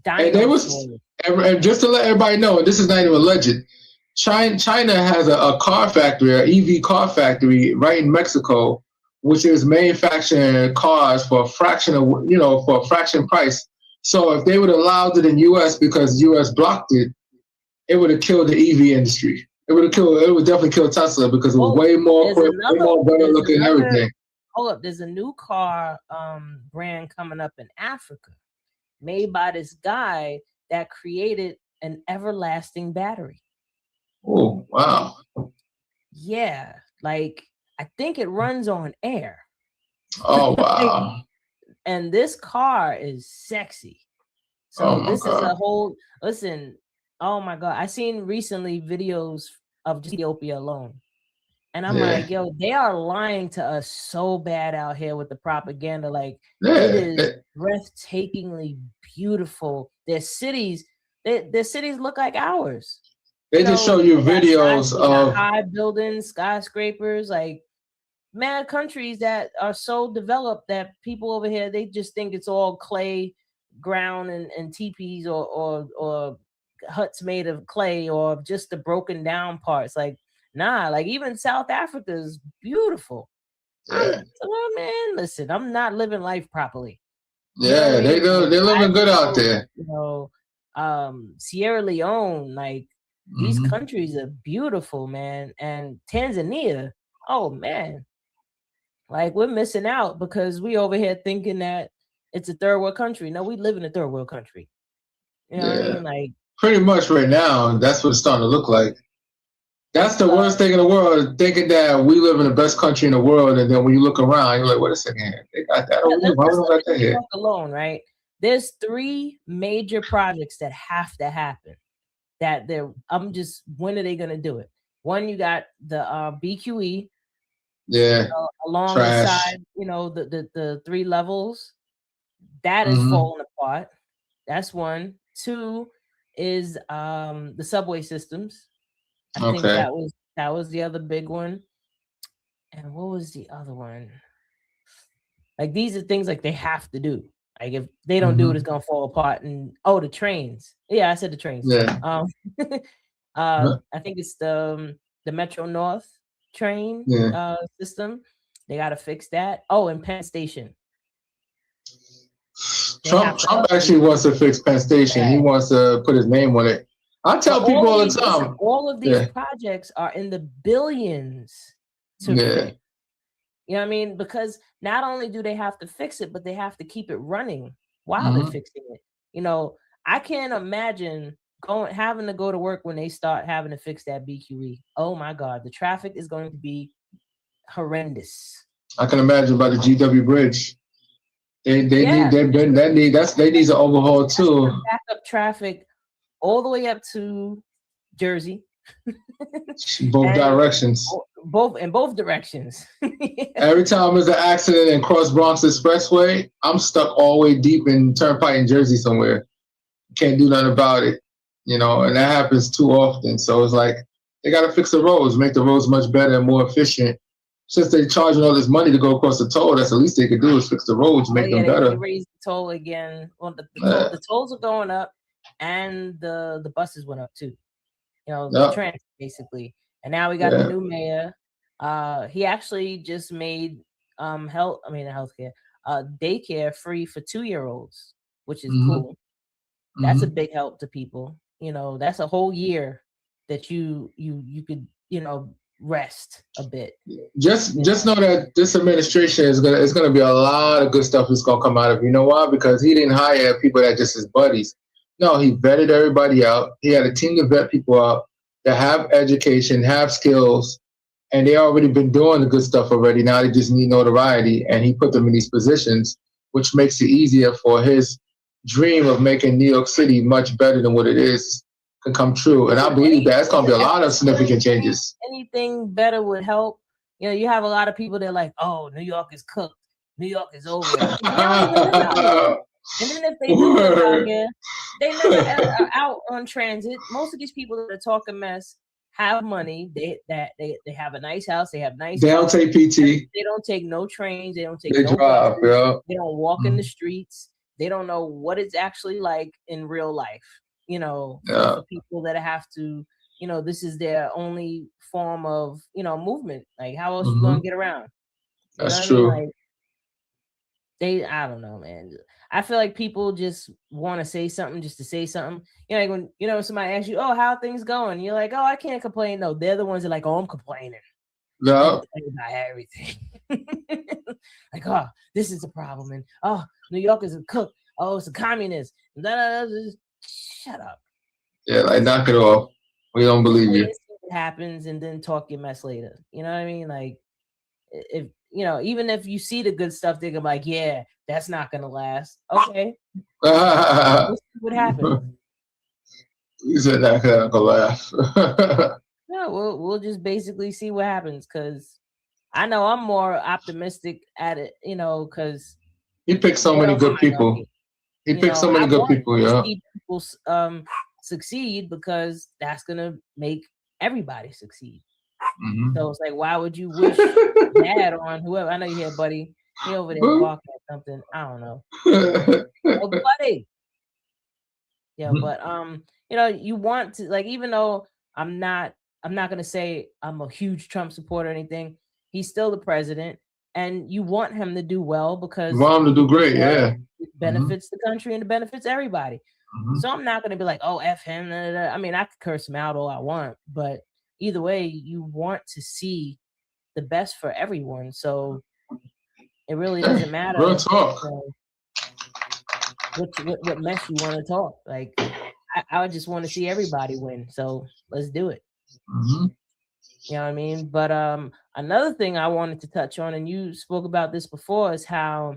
And just to let everybody know, this is not even alleged. China has a car factory, an EV car factory right in Mexico, which is manufacturing cars for a fraction price. So if they would have allowed it in US because US blocked it, it would have killed the EV industry. It would definitely kill Tesla because it was way more better looking and everything. Hold up, there's a new car brand coming up in Africa made by this guy that created an everlasting battery. Oh, wow. Yeah, like I think it runs on air. Oh, wow. And this car is sexy. So this is a whole, listen, oh my God. I seen recently videos of Ethiopia alone. And I'm like, yo, they are lying to us so bad out here with the propaganda. Like, it is breathtakingly beautiful. Their cities look like ours. They just show you videos of high buildings, skyscrapers, like mad countries that are so developed that people over here, they just think it's all clay ground and teepees or huts made of clay or just the broken down parts. Like, nah, like even South Africa is beautiful. Yeah. Man, listen, I'm not living life properly. Yeah, they're living good out there. You know, Sierra Leone, like these countries are beautiful, man. And Tanzania, oh man, like we're missing out because we over here thinking that it's a third world country. No, we live in a third world country. You know what I mean? Like pretty much right now, that's what it's starting to look like. That's the worst thing in the world, thinking that we live in the best country in the world, and then when you look around, you're like, wait a second, they got that over here. Why don't got that here? Alone, right? There's 3 major projects that have to happen. When are they gonna do it? One, you got the BQE. Yeah. Along the side, you know, the 3 levels. That is falling apart. That's one. 2 is the subway systems. I think that was the other big one. And what was the other one? Like these are things like they have to do. Like if they don't do it, it's gonna fall apart. And the trains. Yeah, I said the trains. Yeah. I think it's the Metro North train system. They gotta fix that. Oh, and Penn Station. Trump actually wants to fix Penn Station. He wants to put his name on it. I tell people all the time. All of these projects are in the billions to fix. You know what I mean? Because not only do they have to fix it, but they have to keep it running while they're fixing it. You know, I can't imagine having to go to work when they start having to fix that BQE. Oh my God, the traffic is going to be horrendous. I can imagine about the GW Bridge. They need an overhaul too. Backup traffic all the way up to Jersey. Both directions. Both directions. Every time there's an accident in Cross Bronx Expressway, I'm stuck all the way deep in Turnpike in Jersey somewhere. Can't do nothing about it, you know, and that happens too often. So it's like they got to fix the roads, make the roads much better and more efficient. Since they're charging all this money to go across the toll, that's the least they could do is fix the roads, make them better. They raised the toll again. Well, the tolls are going up, and the buses went up too. You know, the transit basically. And now we got the new mayor. He actually just made healthcare, daycare free for 2-year-olds, which is cool. That's a big help to people. You know, that's a whole year that you could, you know, rest a bit. Just know that this administration is gonna be a lot of good stuff that's gonna come out of it. You know why? Because he didn't hire people that just his buddies. No, he vetted everybody out. He had a team to vet people out that have education, have skills, and they already been doing the good stuff already. Now they just need notoriety, and he put them in these positions, which makes it easier for his dream of making New York City much better than what it is can come true. And I believe that's going to be a lot of significant changes. Anything better would help. You know, you have a lot of people that are like, oh, New York is cooked. New York is over. And then if they do live out here, they live out on transit. Most of these people that are talking mess have money. They have a nice house. They have nice. They don't take PT. They don't take no trains. They don't take no drive. Buses. They don't walk in the streets. They don't know what it's actually like in real life. You know, for people that have to, you know, this is their only form of, you know, movement. Like, how else you gonna get around? That's true. I mean? Like, I don't know, man. I feel like people just want to say something just to say something. You know, like when, you know, somebody asks you, oh, how are things going? You're like, oh, I can't complain. No, they're the ones that are like, oh, I'm complaining. No. About everything. Like, oh, this is a problem. And, oh, New York is a cook. Oh, it's a communist. Shut up. Yeah, like, knock it off. We don't believe you. It happens and then talk your mess later. You know what I mean? Like, if, you know, even if you see the good stuff, they're like, yeah, that's not going to last. Okay. What happened? You said that kind of laugh. No, we'll just basically see what happens, because I know I'm more optimistic at it, because He picked so what many else am good I gonna people. be? He picked so I many good want people. to Yeah. see people succeed, because that's gonna make everybody succeed. Mm-hmm. So it's like, why would you wish bad on whoever? I know you're here, buddy. He over there barking at something. I don't know. Oh, buddy. Yeah, but you want to, like, even though I'm not gonna say I'm a huge Trump supporter or anything, he's still the president, and you want him to do well, because You want him to do great, well, yeah. it benefits the country and it benefits everybody. Mm-hmm. So I'm not gonna be like, oh, F him. Da, da, da. I mean, I could curse him out all I want, but either way, you want to see the best for everyone. So it really doesn't matter Real talk. what mess you want to talk. Like, I would just want to see everybody win. So let's do it. Mm-hmm. You know what I mean? But another thing I wanted to touch on, and you spoke about this before, is how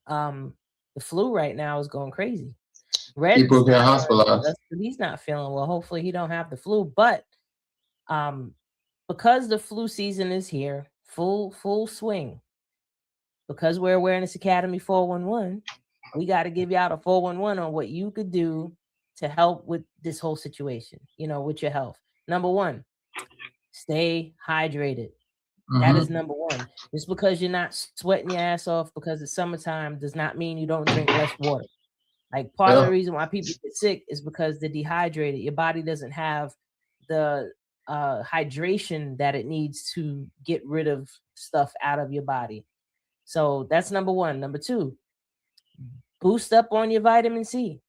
the flu right now is going crazy. Red's People get not on hospitalized. us, but he's not feeling well. Hopefully he don't have the flu. But because the flu season is here, full swing, because we're Awareness Academy 411, we got to give you out a 411 on what you could do to help with this whole situation, with your health. Number one, stay hydrated. Mm-hmm. That is number one. Just because you're not sweating your ass off because it's summertime does not mean you don't drink less water. Like, part of the reason why people get sick is because they're dehydrated. Your body doesn't have the hydration that it needs to get rid of stuff out of your body. So that's number one. Number two, boost up on your vitamin C.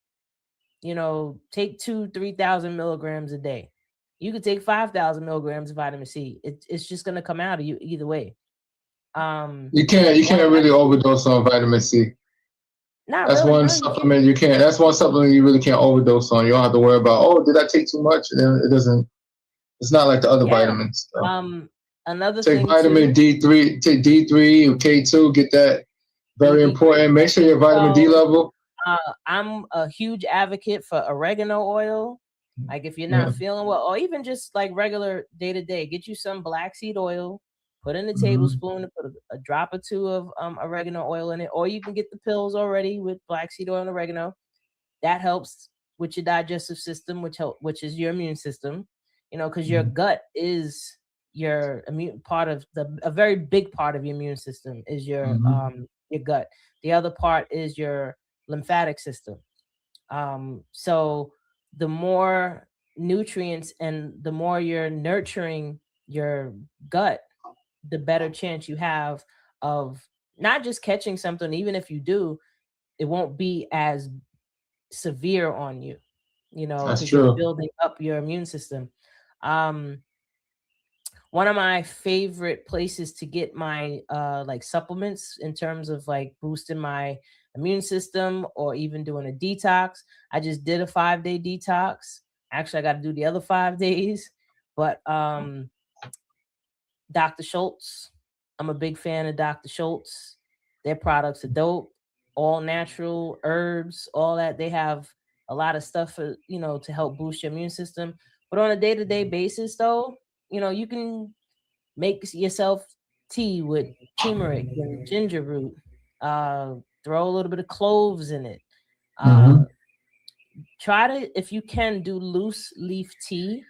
Take 2,000-3,000 milligrams a day. You could take 5,000 milligrams of vitamin C. It's just gonna come out of you either way. You can't really overdose on vitamin C. That's really, one supplement you can't. That's one supplement you really can't overdose on. You don't have to worry about, oh, did I take too much? And then it doesn't. It's not like the other vitamins. So. Another take thing vitamin D3, take D3 or K2. Get that. Very important. Make sure your vitamin D level. I'm a huge advocate for oregano oil. Like, if you're not feeling well, or even just like regular day to day, get you some black seed oil, put in a tablespoon, and put a drop or two of oregano oil in it, or you can get the pills already with black seed oil and oregano. That helps with your digestive system, which is your immune system. Because your gut is your immune part of a very big part of your immune system is your gut. The other part is your lymphatic system. So the more nutrients and the more you're nurturing your gut, the better chance you have of not just catching something. Even if you do, it won't be as severe on you, because you're building up your immune system. One of my favorite places to get my like supplements in terms of like boosting my immune system or even doing a detox. I just did a 5-day detox. Actually, I got to do the other 5 days. But Dr. Schultz, I'm a big fan of Dr. Schultz. Their products are dope, all natural herbs, all that. They have a lot of stuff for, to help boost your immune system. But on a day-to-day basis, though, you can make yourself tea with turmeric and ginger root. Throw a little bit of cloves in it. Try to, if you can, do loose leaf tea.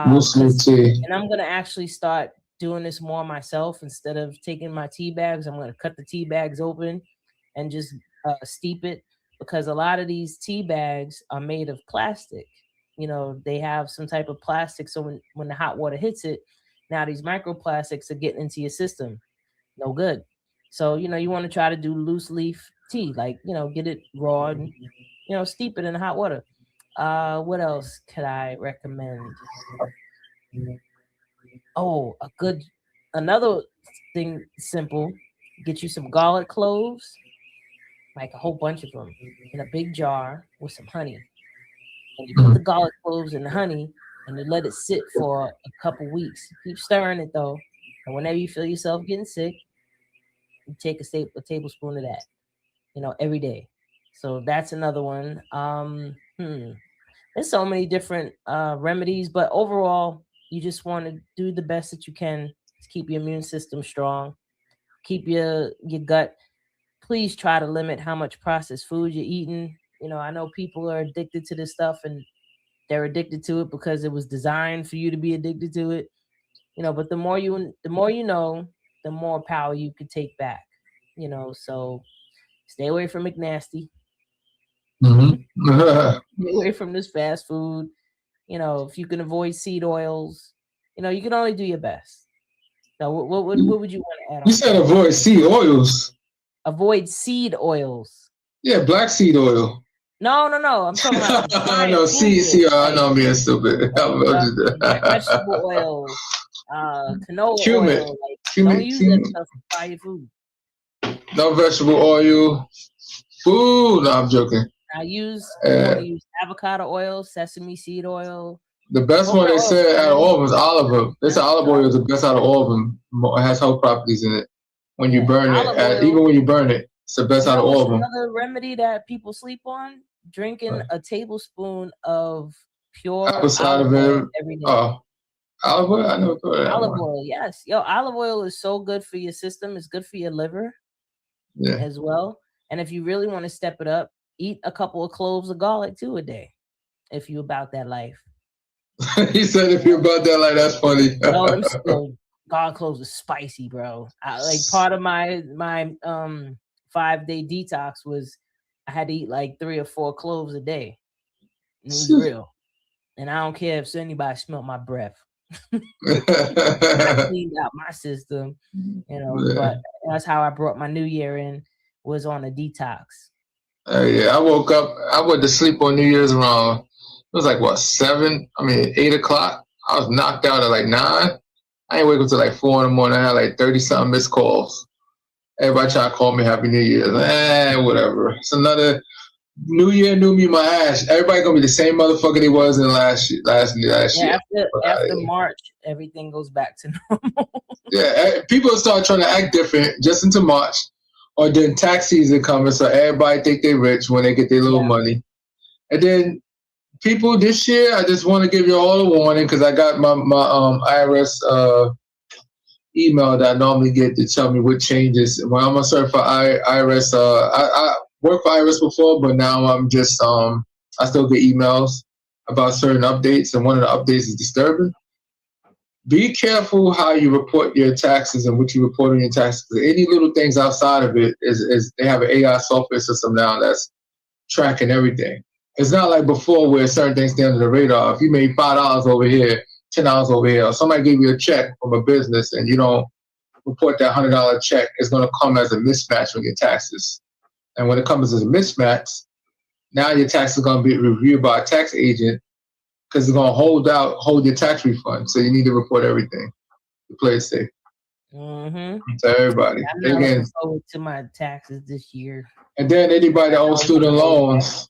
Loose leaf tea. And I'm gonna actually start doing this more myself. Instead of taking my tea bags, I'm gonna cut the tea bags open and just steep it, because a lot of these tea bags are made of plastic. They have some type of plastic, so when the hot water hits it, now these microplastics are getting into your system. No good. So you want to try to do loose leaf tea, like get it raw and steep it in hot water. What else could I recommend? Oh, another thing, simple. Get you some garlic cloves, like a whole bunch of them, in a big jar with some honey. And you put the garlic cloves in the honey, and you let it sit for a couple weeks. Keep stirring it though, and whenever you feel yourself getting sick, you take a tablespoon of that, every day. So that's another one. There's so many different remedies, but overall, You just want to do the best that you can to keep your immune system strong, keep your gut. Please try to limit how much processed food you're eating. You know, I know people are addicted to this stuff, and they're addicted to it because it was designed for you to be addicted to it. You know, but the more you know, the more power you could take back. You know, so stay away from McNasty. Stay away from this fast food. You know, if you can avoid seed oils, you know, you can only do your best. So what would you want to add on? You said avoid seed oils. Avoid seed oils. Yeah, black seed oil. No. I'm talking about. I know seed. I know I'm being stupid. Vegetable oil, canola cumin. oil. Don't use that stuff to fry your food. No vegetable oil. Food. No, I'm joking. I use avocado oil, sesame seed oil. The best one they said out of all of them is olive oil. They said olive oil is the best out of all of them. It has health properties in it. When you burn it, even when you burn it, it's the best out of all of them. Another remedy that people sleep on: drinking a tablespoon of pure olive oil every day. Oh, olive oil? I never thought of that. Olive oil, yes. Olive oil is so good for your system. It's good for your liver as well. And if you really want to step it up, eat a couple of cloves of garlic too a day, if you're about that life. He said, "If you're about that life," that's funny. No, garlic cloves is spicy, bro. Part of my 5-day detox was I had to eat like 3 or 4 cloves a day. It was real, and I don't care if anybody smelled my breath. I cleaned out my system, you know. But that's how I brought my new year in, was on a detox. I woke up. I went to sleep on New Year's around. It was like what 8 o'clock. I was knocked out at like 9. I didn't wake up till like 4 in the morning. I had like 30-something missed calls. Everybody tried to call me Happy New Year. Whatever. It's another New Year, new me, my ass. Everybody gonna be the same motherfucker they was in last year. After March, everything goes back to normal. People start trying to act different just into March, or then tax season coming, so everybody think they rich when they get their little money. And then people this year, I just want to give you all a warning because I got my IRS email that I normally get to tell me what changes. When I'm a certified IRS, I worked for IRS before, but now I'm just I still get emails about certain updates, and one of the updates is disturbing. Be careful how you report your taxes and what you report on your taxes. Any little things outside of it is they have an AI software system now that's tracking everything. It's not like before where certain things stay under the radar. If you made $5 over here, $10 over here, or somebody gave you a check from a business and you don't report that $100 check, it's going to come as a mismatch on your taxes. And when it comes as a mismatch, now your taxes are going to be reviewed by a tax agent because it's going to hold your tax refund. So you need to report everything to play it safe. To everybody. I'm not looking forward to my taxes this year. And then anybody that owns student loans,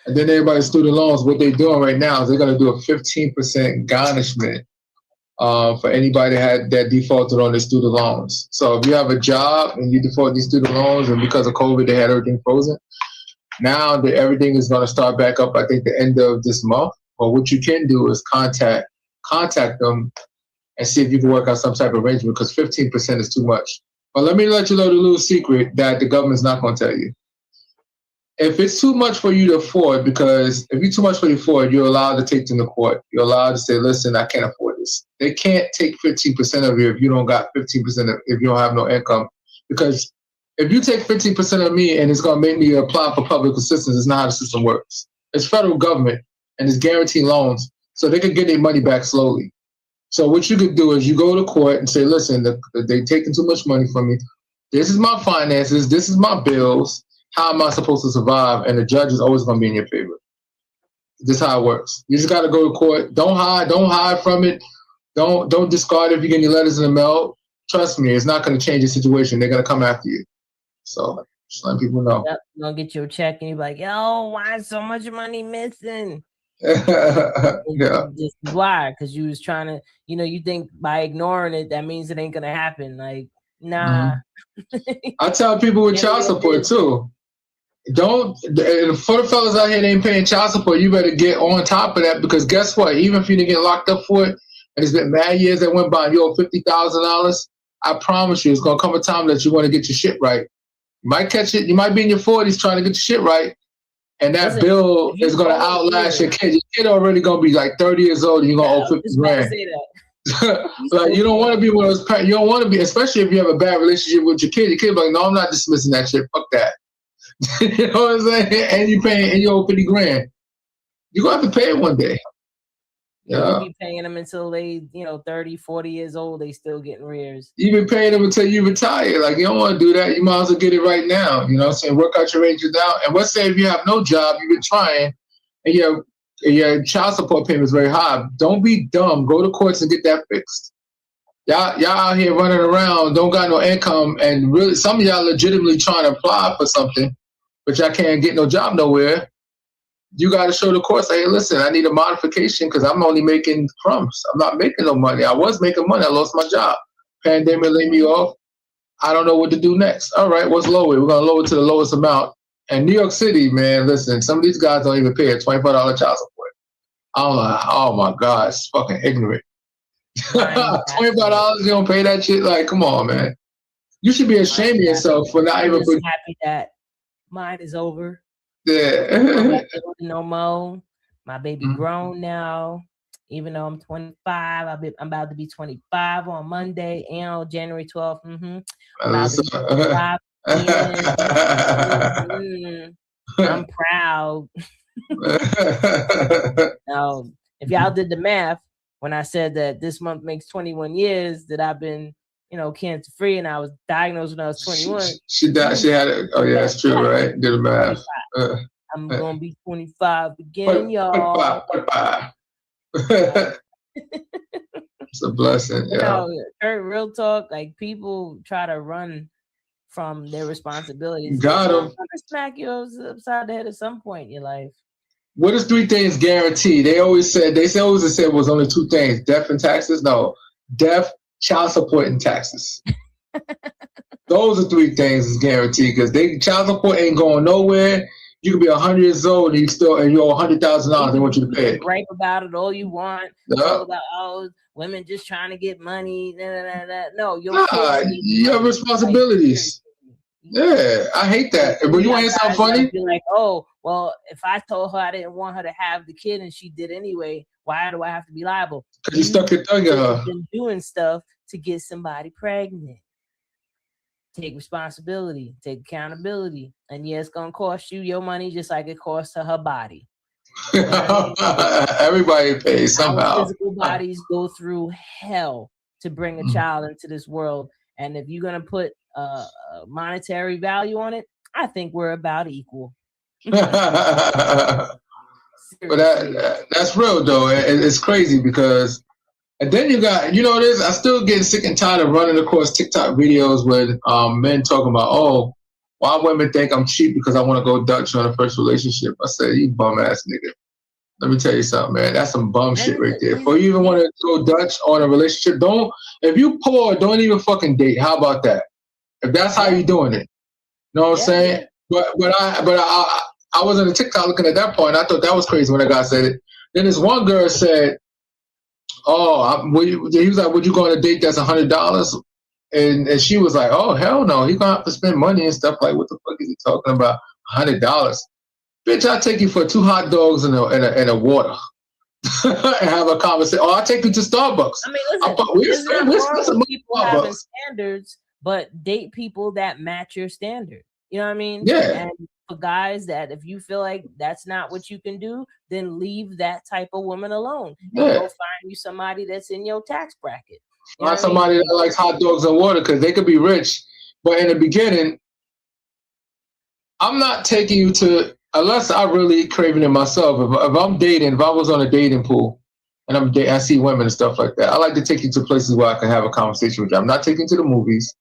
what they're doing right now is they're going to do a 15% garnishment for anybody that defaulted on their student loans. So if you have a job and you default these student loans, and because of COVID they had everything frozen, now everything is going to start back up, I think, the end of this month. But what you can do is contact them and see if you can work out some type of arrangement, because 15% is too much. But let me let you know the little secret that the government's not going to tell you. If it's too much for you to afford, because if it's too much for you to afford, you're allowed to take them to court. You're allowed to say, listen, I can't afford this. They can't take 15% of you if you don't got 15% if you don't have no income. Because if you take 15% of me and it's going to make me apply for public assistance, it's not how the system works. It's federal government and it's guaranteed loans, so they could get their money back slowly. So what you could do is you go to court and say, listen, they're taking too much money from me. This is my finances. This is my bills. How am I supposed to survive? And the judge is always going to be in your favor. This is how it works. You just got to go to court. Don't hide from it. Don't discard it if you get any letters in the mail. Trust me, it's not going to change the situation. They're going to come after you. So just letting people know. Yep, you're going to get your check and you're like, yo, why is so much money missing? Yeah. Just why? Because you was trying to, you think by ignoring it, that means it ain't going to happen. Like, nah. I tell people with child support too. For the fellas out here that ain't paying child support, you better get on top of that, because guess what? Even if you didn't get locked up for it, and it's been mad years that went by, and you owe $50,000, I promise you, it's gonna come a time that you want to get your shit right. You might catch it. You might be in your 40s trying to get your shit right, and that bill is gonna outlast your kid. Your kid already gonna be like 30 years old, and you're gonna owe 50 grand. Like, you don't want to be one of those parents. You don't want to be, especially if you have a bad relationship with your kid. Your kid be like, no, I'm not dismissing that shit. Fuck that. You know what I'm saying? And you owe 50 grand. You're gonna have to pay it one day. You'll be paying them until they, 30, 40 years old. They still getting rears. You've been paying them until you retire. Like, you don't want to do that. You might as well get it right now. You know what I'm saying? Work out your arrangements out. And let's say if you have no job, you've been trying, and your child support payment is very high. Don't be dumb. Go to courts and get that fixed. Y'all out here running around, don't got no income, and really some of y'all legitimately trying to apply for something, but y'all can't get no job nowhere. You got to show the courts, hey, listen, I need a modification because I'm only making crumbs. I'm not making no money. I was making money. I lost my job. Pandemic laid me off. I don't know what to do next. All right, what's lower? We're going to lower it to the lowest amount. And New York City, man, listen, some of these guys don't even pay a $25 child support. I'm like, oh my God, it's fucking ignorant. $25, you don't pay that shit? Like, come on, man. You should be ashamed of yourself for not even. I'm happy that mine is over. Yeah. No more. My baby grown now. Even though I'm 25, I'm about to be 25 on Monday and January 12th. I'm about to be 25. I'm proud. Now, if y'all did the math, when I said that this month makes 21 years that I've been, cancer free, and I was diagnosed when I was 21. She died. She had it. Oh yeah, that's true, right? Did the math. I'm gonna be 25 again, y'all. 25. It's a blessing. Yeah. Real talk. Like, people try to run from their responsibilities. Got them. Smack you upside the head at some point in your life. What is 3 things guaranteed? They always said was only 2 things: death and taxes. No, death, child support, and taxes. Those are 3 things is guaranteed because child support ain't going nowhere. You could be 100 years old and you owe $100,000. They want you to pay it. Gripe about it all you want. All about women just trying to get money. No, you have responsibilities. Yeah, I hate that. But you want to hear something funny? Be like, oh, well, if I told her I didn't want her to have the kid and she did anyway, why do I have to be liable? Because you stuck your tongue in her. Been doing stuff to get somebody pregnant. Take responsibility, take accountability, and it's gonna cost you your money just like it costs her body. Everybody pays somehow. Our physical bodies go through hell to bring a child into this world, and if you're gonna put a monetary value on it, I think we're about equal. But that's real though. It's crazy because. And then you got, this. I still get sick and tired of running across TikTok videos with men talking about, oh, why women think I'm cheap because I want to go Dutch on a first relationship. I said, you bum ass nigga. Let me tell you something, man. That's some bum shit right there. Before you even want to go Dutch on a relationship, if you poor, don't even fucking date. How about that? If that's how you doing it, you know what I'm saying? But I was on the TikTok looking at that point. I thought that was crazy when that guy said it. Then this one girl said, he was like, would you go on a date that's $100? And she was like, oh, hell no. He's going to have to spend money and stuff. Like, what the fuck is he talking about? $100. Bitch, I'll take you for 2 hot dogs and a water and have a conversation. Or I'll take you to Starbucks. I mean, listen, people having standards, but date people that match your standard. You know what I mean? Yeah. And for guys that if you feel like that's not what you can do, then leave that type of woman alone. And go find you somebody that's in your tax bracket. Find somebody that likes hot dogs and water because they could be rich. But in the beginning, I'm not taking you to, unless I really craving it myself. If I'm dating, if I was on a dating pool and I see women and stuff like that, I like to take you to places where I can have a conversation with you. I'm not taking you to the movies.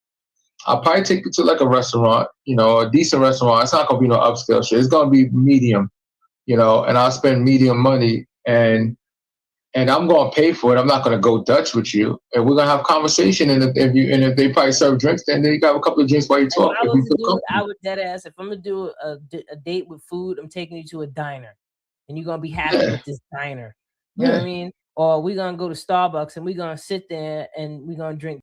I'll probably take you to like a restaurant, a decent restaurant. It's not going to be no upscale shit. It's going to be medium, and I'll spend medium money and I'm going to pay for it. I'm not going to go Dutch with you. And we're going to have conversation. And if they probably serve drinks, then you got a couple of drinks while you talk. I would dead ass. If I'm going to do a date with food, I'm taking you to a diner and you're going to be happy with this diner. You know what I mean? or we're gonna go to Starbucks and we're gonna sit there and we're gonna drink